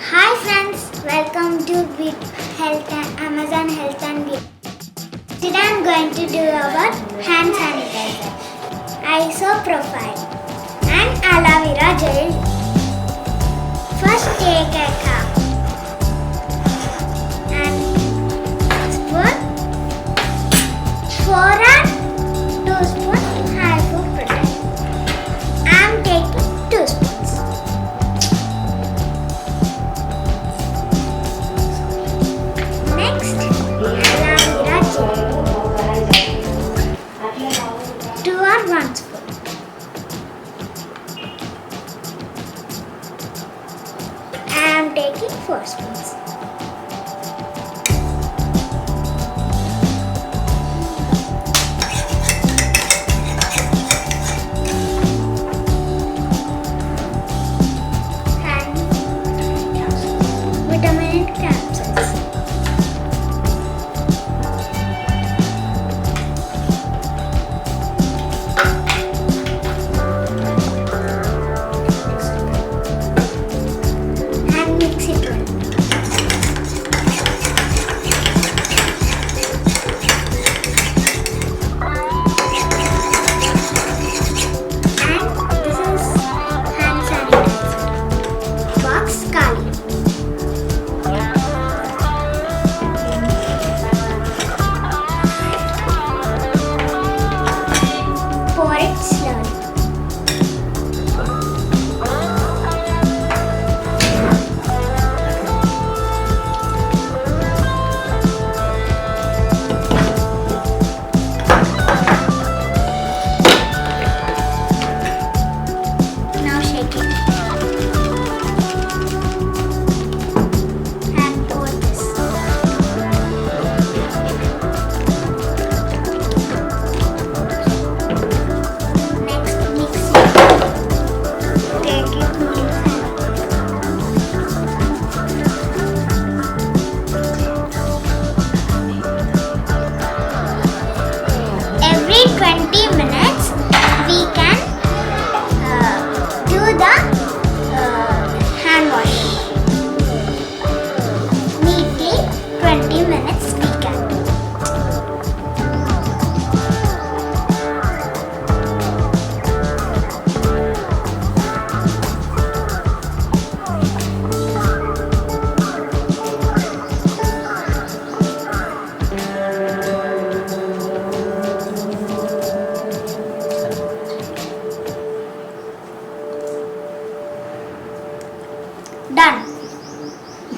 Hi friends, welcome to Health and Amazon Health and Beauty. Today I am going to do about hand sanitizer, isopropyl and aloe vera gel. First take a cup and spoon, 4 and 2 spoons high food product. I am taking 2 spoons. Next, aloe vera gel, 2 or 1 spoon. I am taking 4 spoons. And vitamin capsules.